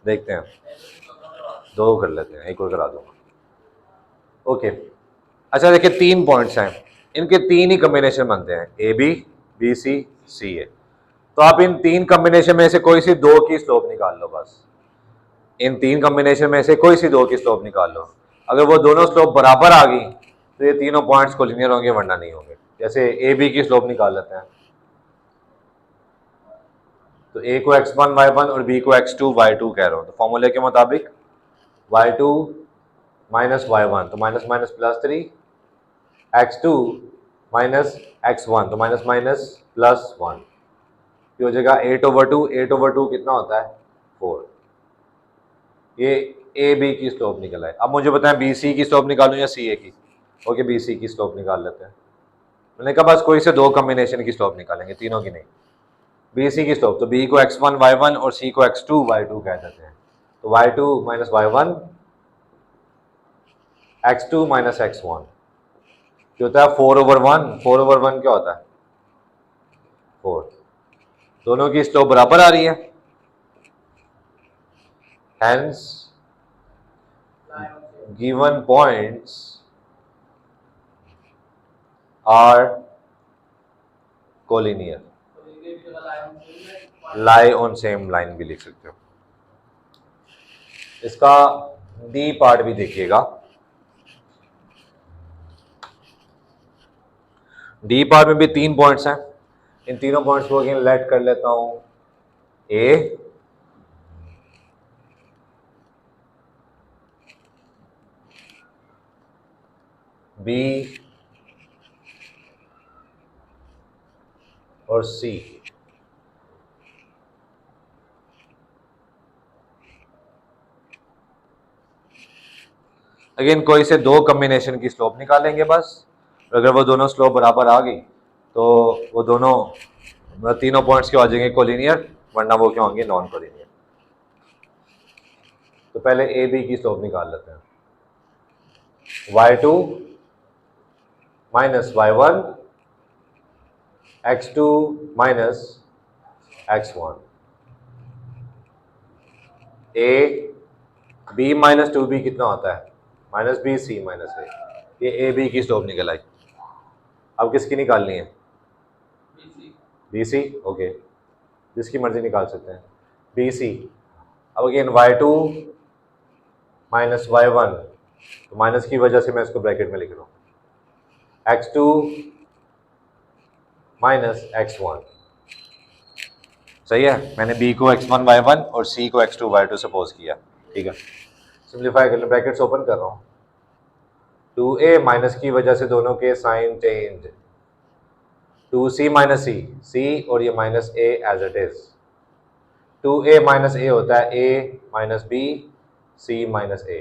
देखते हैं, दो कर लेते हैं, एक और करा दूंगा। ओके, अच्छा देखिए 3 पॉइंट्स हैं, इनके 3 ही कॉम्बिनेशन बनते हैं, ए बी, बी सी, सी ए। तो आप इन 3 कॉम्बिनेशन में से कोई सी 2 की स्लोप निकाल लो बस। इन 3 कॉम्बिनेशन में से कोई सी 2 की स्लोप निकाल लो। अगर वो दोनों स्लोप बराबर आ गई तो ये तीनों पॉइंट्स कोलिनियर होंगे, वरना नहीं होंगे। जैसे ए बी की स्लोप निकाल लेते हैं, तो ए को x1 y1 और बी को x2 y2 कह रहा हूं, तो फॉर्मूले के मुताबिक y2 माइनस y1 तो minus minus +3, x2 minus x1 तो माइनस माइनस +1, ये हो जाएगा 8/2। 8/2 कितना होता है, 4। ये ए बी की स्लोप निकला है। अब मुझे बताएं बी सी की स्लोप निकालूं या सी ए की। ओके, बी सी की स्लोप निकाल लेते हैं। मैंने कहा बस कोई से 2 कॉम्बिनेशन की स्लोप निकालेंगे, तीनों की नहीं। बी सी की स्लोप, तो बी को x1 y1 और सी को x2 y2 कह देते हैं। तो y2 minus y1 x2 minus x1 क्या होता है, 4/1। 4/1 क्या होता है, 4। दोनों की स्लोप बराबर आ रही है, hence given points are collinear. Lie on same line भी लिख सकते हो। इसका डी पार्ट भी देखिएगा। डी पार्ट में भी 3 पॉइंट्स हैं। इन तीनों पॉइंट्स को अगेन लेट कर लेता हूं, ए बी और सी। अगेन कोई से 2 कॉम्बिनेशन की स्लोप निकालेंगे बस। अगर वो दोनों स्लोप बराबर आ गई तो वो दोनों तीनों पॉइंट्स क्या हो जाएंगे, कोलिनियर, वरना वो क्या होंगे, नॉन कोलिनियर। तो पहले ए बी की स्लोप निकाल लेते हैं। y2 minus y1 x2 minus x1, a b minus 2b कितना होता है, minus b c minus a. ये ए बी की स्लोप निकल आई। अब किसकी निकालनी है, बी सी। ओके, जिसकी मर्जी निकाल सकते हैं, बी सी। अब अगेन y2 माइनस y1, तो माइनस की वजह से मैं इसको ब्रैकेट में लिख रहा हूं, x2 माइनस x1। सही है, मैंने b को x1 y1 और c को x2 y2 सपोज किया। ठीक है, सिंप्लीफाई कर लो, ब्रैकेट्स ओपन कर रहा हूं। 2a माइनस की वजह से दोनों के sign change, 2c minus c, c और ये minus a as it is. 2a minus a होता है a minus b, c minus a।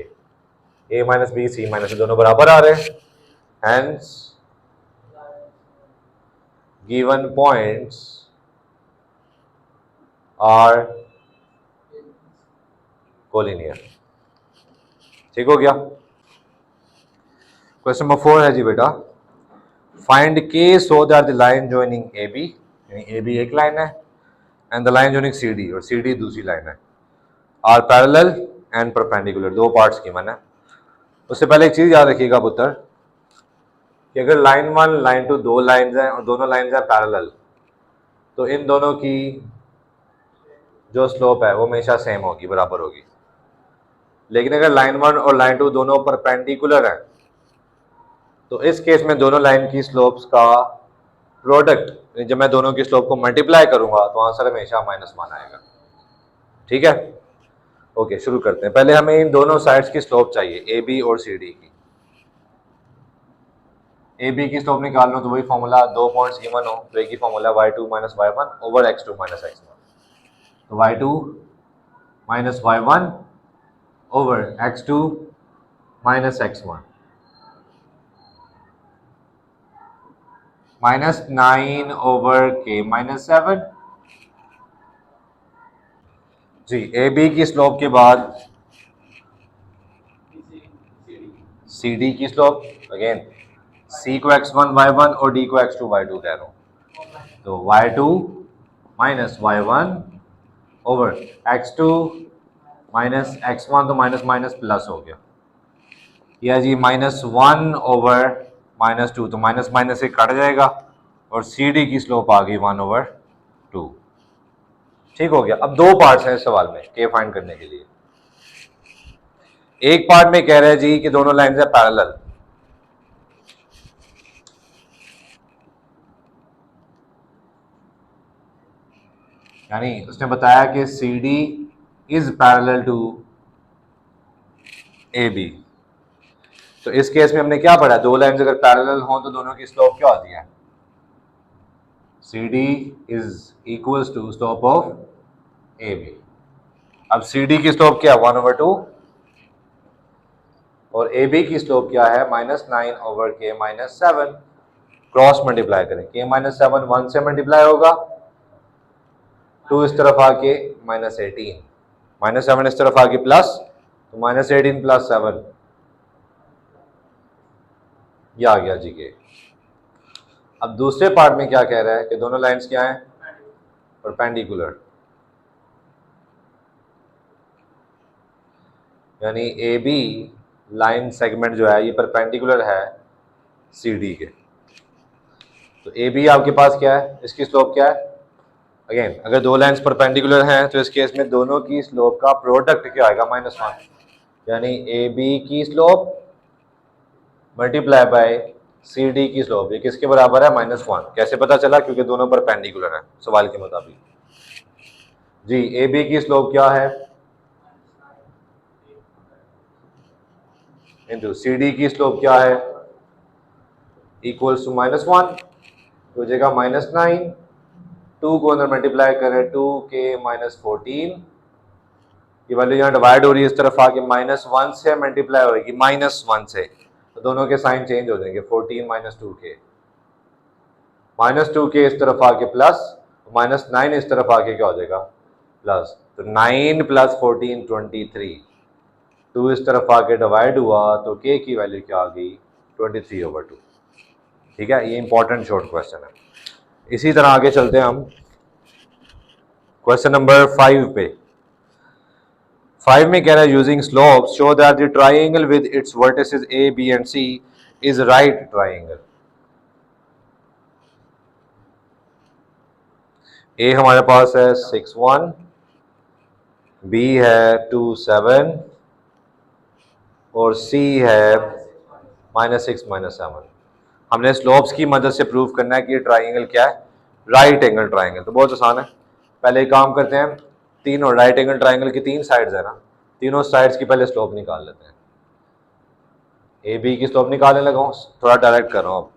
a minus b, c minus, दोनों बराबर आ रहे हैं, hence given points are collinear. ठीक हो गया। क्वेश्चन नंबर 4 है जी बेटा, find k so that the line joining A B, यानी ए बी एक लाइन है, and the line joining C D, और सी डी दूसरी लाइन है, are parallel and perpendicular. 2 parts की मन है। उससे पहले एक चीज याद रखिएगा पुत्र, कि अगर लाइन 1 लाइन 2 2 लाइन्स हैं और दोनों लाइन्स हैं पैरेलल, तो इन दोनों की जो स्लोप है वो हमेशा सेम होगी, बराबर होगी। लेकिन अगर लाइन 1 और लाइन 2 दोनों परपेंडिकुलर हैं, तो इस केस में दोनों लाइन की स्लोप्स का प्रोडक्ट, जब मैं दोनों की स्लोप को मल्टीप्लाई करूंगा तो आंसर हमेशा -1 आएगा। ठीक है, ओके शुरू करते हैं। पहले हमें इन दोनों साइड्स की स्लोप चाहिए, ए बी और सी डी की। ए बी की स्लोप निकाल लो तो वही फॉर्मूला, दो पॉइंट्स गिवन हो तो एक ही formula y2 minus y1 over x2 minus x1। तो y2 minus y1 over x2 minus x1 minus 9 over k minus 7। जी ए बी की स्लोप के बाद सी डी की स्लोप, अगेन सी को x1 y1 और डी को x2 y2 कह रहा हूं, तो y2 minus y1 over x2 minus x1, तो माइनस माइनस प्लस हो गया, या जी माइनस 1 ओवर माइनस 2, तो माइनस माइनस से कट जाएगा और सी डी की स्लोप आ गई 1 ओवर 2। ठीक हो गया। अब दो पार्ट्स हैं इस सवाल में के फाइंड करने के लिए। एक पार्ट में कह रहे हैं जी कि दोनों लाइंस है पैरेलल, यानी उसने बताया कि C D is parallel to A B. तो इस केस में हमने क्या पढ़ा, दो लाइंस अगर पैरेलल हों तो दोनों की स्लोप क्या होती है, C D is equals to slope of A B. अब सी डी की स्लोप क्या है 1 ओवर 2 और ए बी की स्लोप क्या है माइनस 9 ओवर के माइनस 7। क्रॉस मल्टीप्लाई करें, के माइनस 7 1 से मल्टीप्लाई होगा, 2 इस तरफ आके माइनस 18, माइनस 7 इस तरफ आके प्लस, तो माइनस 18 प्लस 7 ये आ गया जी के। अब दूसरे पार्ट में क्या कह रहा है कि दोनों लाइंस क्या हैं परपेंडिकुलर, यानी ए बी लाइन सेगमेंट जो है ये परपेंडिकुलर है सी डी के। तो ए बी आपके पास क्या है, इसकी स्लोप क्या है, अगेन अगर दो लाइंस परपेंडिकुलर हैं तो इस केस में दोनों की स्लोप का प्रोडक्ट क्या आएगा -1, यानी ए बी की slope multiply by C D की स्लोप, ये किसके बराबर है -1। कैसे पता चला, क्योंकि दोनों परपेंडिकुलर हैं सवाल के मुताबिक। जी ए बी की स्लोप क्या है इंटू सी डी की स्लोप क्या है इक्वल्स टू -1, तो हो जाएगा -9, 2 को अंदर मल्टीप्लाई करें 2k -14, ये वैल्यू यहाँ डिवाइड हो रही है इस तरफ आके -1 से मल्टीप्लाई होगी -1 से, तो दोनों के साइन चेंज हो जाएंगे, 14 -2k, -2k इस तरफ आके प्लस, -9 इस तरफ आके क्या हो जाएगा प्लस, तो 9 प्लस 14 23, 2 इस तरफ आके डिवाइड हुआ तो k की वैल्यू क्या आ गई 23 ओवर 2। ठीक है, ये इंपॉर्टेंट शॉर्ट क्वेश्चन है। इसी तरह आगे चलते हैं हम क्वेश्चन नंबर 5 पे। 5 में कह रहा है using slopes show that the triangle with its vertices A B and C is right triangle. ए हमारे पास है 6 1, बी है 2 7 और सी है -6 -7। हमने स्लोप्स की मदद से प्रूव करना है कि ये ट्रायंगल क्या है, राइट एंगल ट्रायंगल। तो बहुत आसान है, पहले एक काम करते हैं, तीनों राइट एंगल ट्रायंगल की 3 साइड्स है ना, तीनों साइड्स की पहले स्लोप निकाल लेते हैं। ए बी की स्लोप निकालने लगा हूँ, थोड़ा डायरेक्ट कर रहा हूँ अब।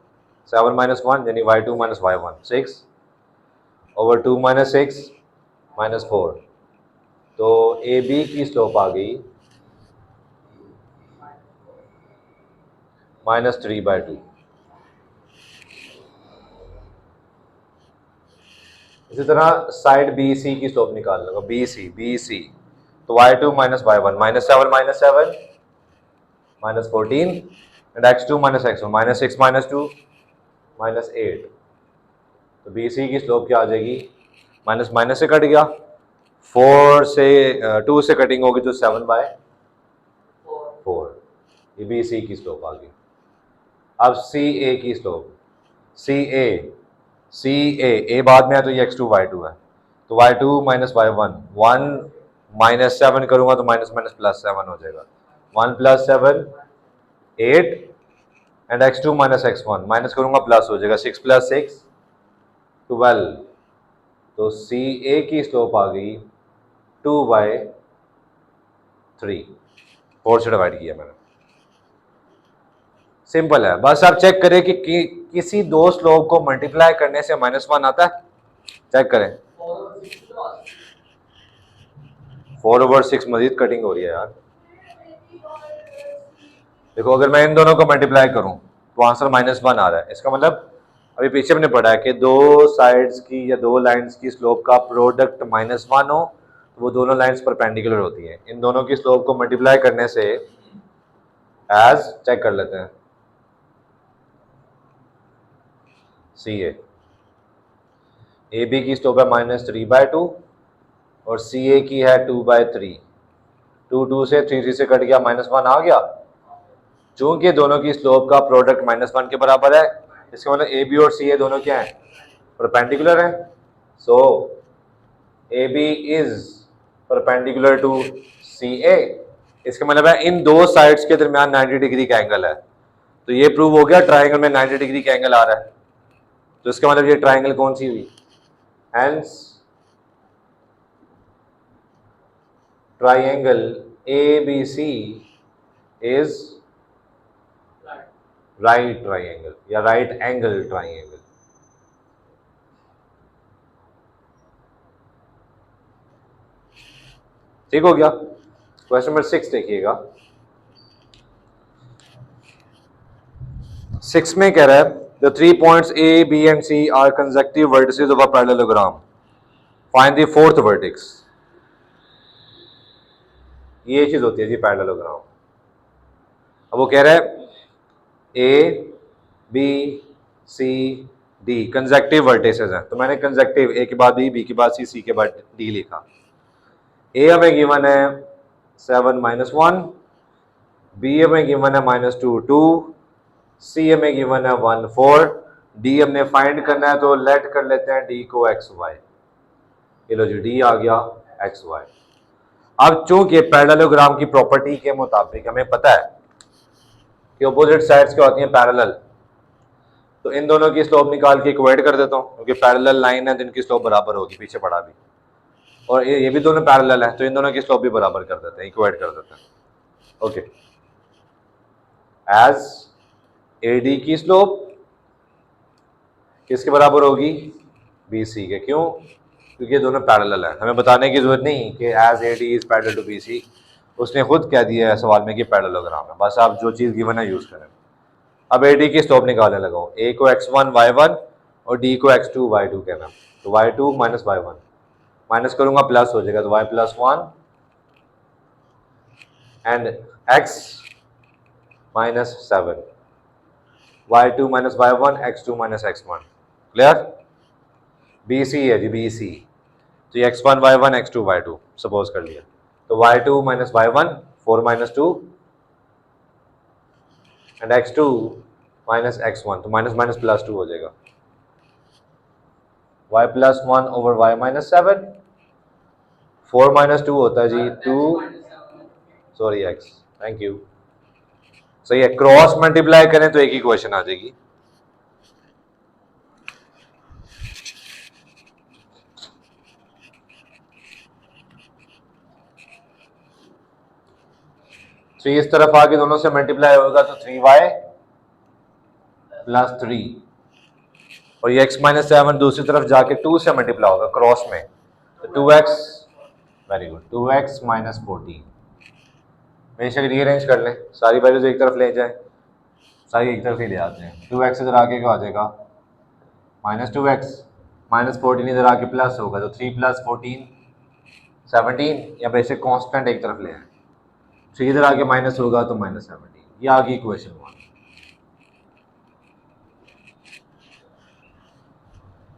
7 -1 यानी y2 - y1 6 ओवर 2 -6 -4, तो ए बी की स्लोप आ गई -3/2। इसी तरह साइड बी सी की स्लोप निकाल लूंगा, बी सी, तो y2 - y1 -7 -7 -14 and x2 - x1 -6 -2 -8, तो बी सी की स्लोप क्या आ जाएगी, माइनस माइनस से कट गया, 4 से 2 से कटिंग होगी तो 7/4, ये बी सी की स्लोप आ गई। अब सी ए की स्लोप, सी ए बाद में है तो ये x2 y2 है, तो y2 - y1 1 -7 करूंगा तो माइनस माइनस प्लस 7 हो जाएगा, 1 + 7 8 एंड x2 - x1 माइनस करूंगा प्लस हो जाएगा, 6 + 6 12, तो सी ए की स्लोप आ गई 2/3, 4 से डिवाइड किया मैंने। सिंपल है, बस आप चेक करें कि किसी दो स्लोप को मल्टीप्लाई करने से -1 आता है। चेक करें। 4/6 मजीद कटिंग हो रही है यार। देखो अगर मैं इन दोनों को मल्टीप्लाई करूं तो आंसर -1 आ रहा है। इसका मतलब अभी पीछे हमने पढ़ा है कि दो साइड्स की या दो लाइंस की स्लोप का प्रोडक्ट -1 हो तो वो दोनों लाइंस परपेंडिकुलर होती हैं। इन दोनों की स्लोप को मल्टीप्लाई करने से एज चेक कर लेते हैं ए बी की स्लोप है -3/2 और CA की है 2/3। 2 से 3 से कट गया, -1 आ गया। चूंकि दोनों की स्लोप का प्रोडक्ट -1 के बराबर है, इसका मतलब AB और CA दोनों क्या हैं, परपेंडिकुलर हैं। So AB is perpendicular to CA। इसका मतलब है इन दो साइड्स के दरमियान 90 डिग्री का एंगल है। तो ये प्रूव हो गया ट्राइंगल में 90 डिग्री का एंगल आ रहा है। तो इसका मतलब ये ट्राइंगल कौन सी हुई, hence triangle ABC is right triangle या राइट एंगल ट्राइंगल। ठीक हो गया। क्वेश्चन नंबर 6 देखिएगा। 6 में कह रहा है the 3 points A, B and C are consecutive vertices of a parallelogram, find the fourth vertex. ये चीज होती है जी पैरेललोग्राम। अब वो कह रहा है A, B, C, D consecutive vertices हैं। तो मैंने कंसेक्यूटिव A के बाद B के बाद C के बाद D लिखा। A हमें गिवन है 7 -1, B हमें गिवन है -2 2, C हमें गिवन है 1 4, D हमने फाइंड करना है तो लेट कर लेते हैं D को x y। ये लो जी D आ गया x y। अब चूंकि पैरेललोग्राम की प्रॉपर्टी के मुताबिक हमें पता है कि ऑपोजिट साइड्स क्या होती हैं, पैरेलल। तो इन दोनों की स्लोप निकाल के इक्वेट कर देता हूं, क्योंकि पैरेलल लाइन है तो इनकी स्लोप बराबर होगी, पीछे पड़ा भी। और ये भी दोनों पैरेलल है तो इन दोनों की स्लोप भी बराबर कर देते हैं, इक्वेट कर देते हैं। ओके, एज AD की स्लोप किसके बराबर होगी, BC के। क्यों, क्योंकि ये दोनों पैरेलल है। हमें बताने की जरूरत नहीं कि as AD is parallel to BC, उसने खुद कह दिया है सवाल में कि पैरेललोग्राम है। बस आप जो चीज गिवन है यूज करें। अब AD की स्लोप निकालने लगाओ। A को x1 y1 और D को x2 y2 कहना। तो y2 माइनस y1 माइनस करूंगा प्लस हो जाएगा, तो y plus 1 and x minus 7, y2 minus y1 x2 minus x1। Clear. BC है जी BC, तो ये x1 y1 x2 y2 suppose कर लिया। तो y2 minus y1 4 minus 2 and x2 minus x1, तो माइनस माइनस प्लस 2 हो जाएगा। y plus 1 over y minus 7, 4 minus 2 होता है जी 2, सॉरी x, थैंक यू। सही है, क्रॉस मल्टीप्लाई करें तो एक ही क्वेश्चन आ जाएगी। तो इस तरफ आके दोनों से मल्टीप्लाई होगा तो 3y प्लस 3, और ये x माइनस 7 दूसरी तरफ जाके 2 से मल्टीप्लाई होगा क्रॉस में, तो 2x, very good, 2x minus 14। बेशक रीअरेंज कर लें, सारी वैल्यूज एक तरफ ले जाए, सारी एक तरफ ही ले आते हैं। 2x इधर आके क्या आ जाएगा, माइनस 2x, माइनस 14 इधर आके प्लस होगा, तो 3 प्लस 14 17, या बेशक कांस्टेंट एक तरफ ले आए, 3 इधर आके माइनस होगा तो माइनस 17। ये आ गई क्वेश्चन 1।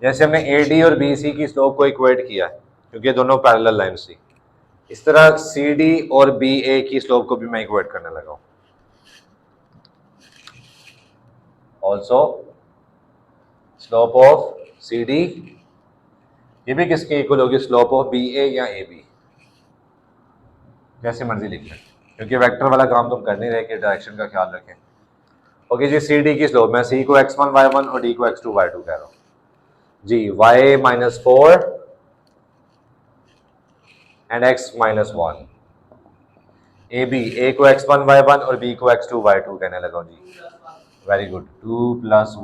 जैसे हमने AD और BC की स्लोप को इक्वेट किया है क्योंकि दोनों पैरेलल लाइन्स थी, इस तरह CD और BA की स्लोप को भी मैं इक्वेट करने लगा हूं। ऑल्सो स्लोप ऑफ CD, ये भी किसके इक्वल होगी, स्लोप ऑफ BA या AB, जैसे मर्जी लिख लें, क्योंकि वेक्टर वाला काम तुम कर नहीं रहे कि डायरेक्शन का ख्याल रखें। ओके जी, CD की स्लोप, मैं C को x1 y1 और D को x2 y2 कह रहा हूं जी। y minus 4 and x minus 1। A B, A को x1 y1 और बी को x2 y2 कहने लगा जी। Very good. 2 +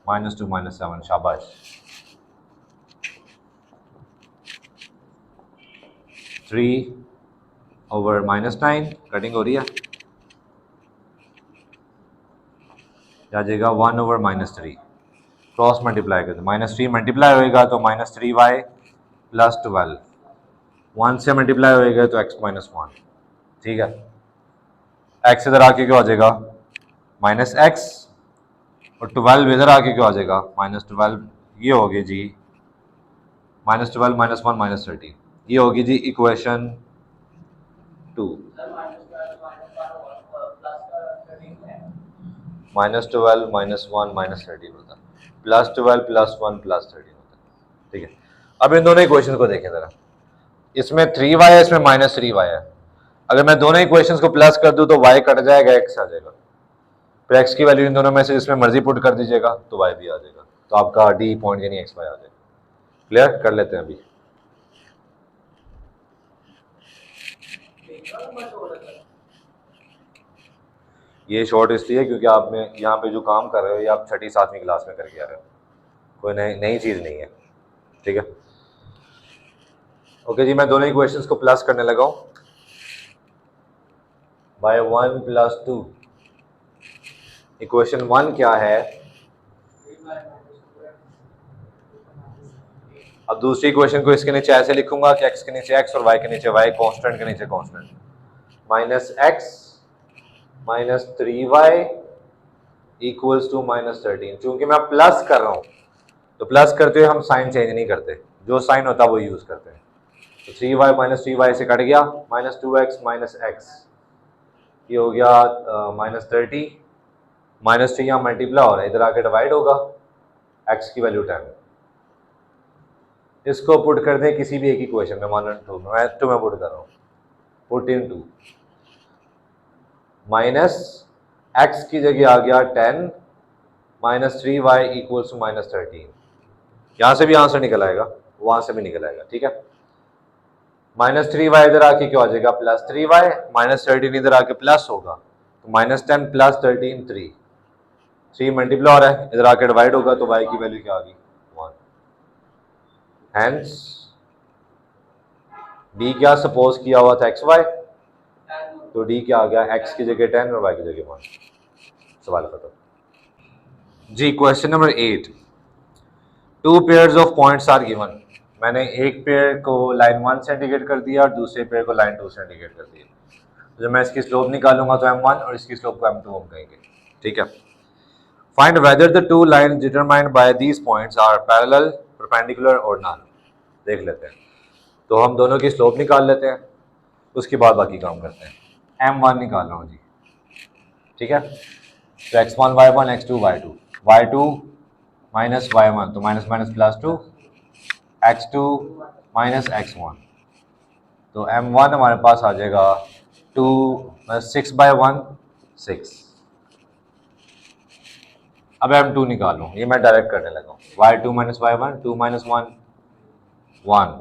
1 -2 -7, शाबाश। 3/-9 कटिंग हो रही है, क्या जाएगा 1/-3, क्रॉस मल्टीप्लाई करते, -3 मल्टीप्लाई होएगा तो -3y + 12, 1 से मल्टीप्लाई होएगा तो x - 1, ठीक है। x इधर आके क्या हो जाएगा -x, और 12 इधर आके क्या हो जाएगा -12, ये होगी जी -12 - 1 -13, ये होगी जी इक्वेशन 2। -12 - 1 -13 होता है, +12 +1 +13 होता है, ठीक है। अब इन दोनों इक्वेशन को देखें जरा, इसमें 3y है, इसमें -3y है। अगर मैं दोनों इक्वेशंस को प्लस कर दूं तो y कट जाएगा, x आ जाएगा। फिर x की वैल्यू इन दोनों में से जिसमें मर्जी पुट कर दीजिएगा तो y भी आ जाएगा, तो आपका D पॉइंट यानी x y आ जाएगा। क्लियर कर लेते हैं अभी। ये शॉर्ट इसलिए क्योंकि आप में यहाँ पे जो काम कर रहे हो ये आप 6ठी 7वीं क्लास में करके आ रहे हो, कोई नई चीज़ नहीं है, ठीक है। ओके जी, मैं दोनों इक्वेशंस को प्लस करने लगा हूँ। बाय 1 + 2, इक्वेशन 1 क्या है, अब दूसरी इक्वेशन को इसके नीचे ऐसे लिखूंगा कि x के नीचे x और y के नीचे y, कांस्टेंट के नीचे कांस्टेंट, -x -3y = -13। चूंकि मैं प्लस कर रहा हूं तो प्लस करते हुए हम साइन चेंज नहीं करते, जो साइन होता है वो यूज करते हैं। तो 3y -3y से कट गया, -2x -x, ये हो गया -30, -3 यहाँ मल्टीप्लाई हो रहा है, इधर आके डिवाइड होगा, x की वैल्यू 10। इसको पुट कर दें किसी भी एक इक्वेशन में, मान 2 मैं पुट कर रहा हूँ, पुट इन 2, -x की जगह आ गया 10 -3y = -13। यहां से भी आंसर निकल आएगा, वहां से भी निकल आएगा, ठीक है। -3y इधर आके क्या हो जाएगा +3y, -13 इधर आके प्लस होगा, तो -10 + 13 3 मल्टीप्लाई हो रहा है, इधर आके डिवाइड होगा तो y की वैल्यू क्या आ गई 1। हेंस d क्या सपोज किया हुआ था xy, तो d क्या आ गया x की जगह 10 और y की जगह 1। सवाल खत्म जी। Question number 8, 2 pairs of points are given. मैंने एक पेयर को लाइन 1 से इंडिकेट कर दिया और दूसरे पेयर को लाइन 2 से इंडिकेट कर दिया। तो जब मैं इसकी स्लोप निकालूंगा तो m1 और इसकी स्लोप को m2 हम कहेंगे, ठीक है। Find whether the two lines determined by these points are parallel, perpendicular और नॉन। देख लेते हैं, तो हम दोनों की स्लोप निकाल लेते हैं, उसके बाद बाकी काम करते हैं। m1 निकाल रहा हूँ जी, ठीक है। तो x1 y1 x2 y2, y2 -y1 तो -+2, x2 -x1, तो m1 हमारे पास आ जाएगा 2 6/1 6। अब m2 निकालूं, ये मैं डायरेक्ट करने लगा हूँ, y2 - y1 2 - 1 1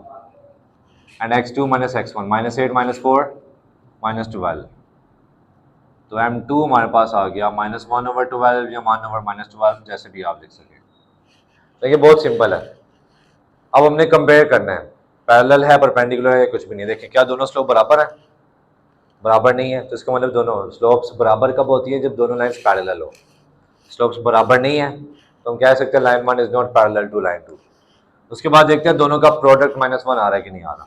and x2 - x1 -8 -4 -12, तो m2 हमारे पास आ गया -1/12 या 1/-12, जैसे भी आप लिख सकें। देखिए बहुत सिंपल है। अब हमने कंपेयर करना है, पैरेलल है, परपेंडिकुलर है, कुछ भी नहीं। देखिए क्या दोनों स्लोप बराबर है, बराबर नहीं है, तो इसका मतलब दोनों स्लोप्स बराबर कब होती है, जब दोनों लाइन्स पैरेलल हो। स्लोप्स बराबर नहीं है तो हम कह सकते हैं line 1 is not parallel to line 2। उसके बाद देखते हैं दोनों का प्रोडक्ट -1 आ रहा है कि नहीं आ रहा।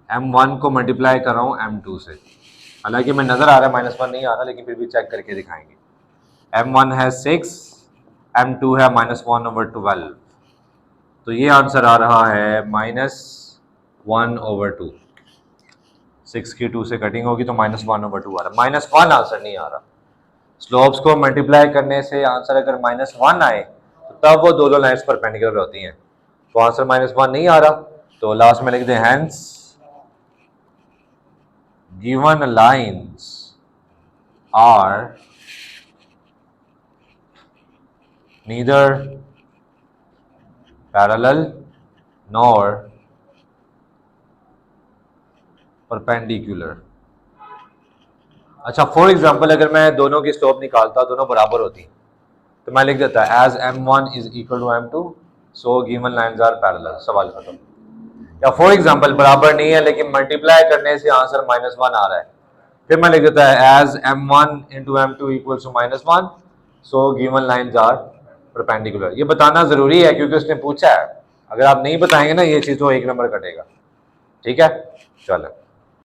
m1 को मल्टीप्लाई कर रहा हूँ m2 से, हालांकि मैं नजर आ रहा है -1 नहीं आ रहा, लेकिन फिर भी चेक करके दिखाएंगे। m1 है 6, m2 है -1/12, तो ये आंसर आ रहा है -1/2। 6 की 2 से कटिंग होगी तो -1/2 आ रहा है, -1 आंसर नहीं आ रहा। स्लोप्स को मल्टीप्लाई करने से आंसर अगर -1 आए तो तब वो दोनों लाइन्स परपेंडिकुलर होती हैं, तो आंसर -1 नहीं आ रहा, तो लास्ट में लिख दें hence given lines are neither parallel nor perpendicular. अच्छा फॉर एग्जांपल अगर मैं दोनों की स्लोप निकालता, दोनों बराबर होती, तो मैं लिख देता as m1 is equal to m2 so given lines are parallel, सवाल खत्म। या फॉर एग्जांपल बराबर नहीं है लेकिन मल्टीप्लाई करने से आंसर -1 आ रहा है, फिर मैं लिख देता है as m1 into m2 equals to -1 so given lines are perpendicular. ये बताना जरूरी है क्योंकि उसने पूछा है, अगर आप नहीं बताएंगे ना ये चीज तो 1 नंबर कटेगा। ठीक है, चलो।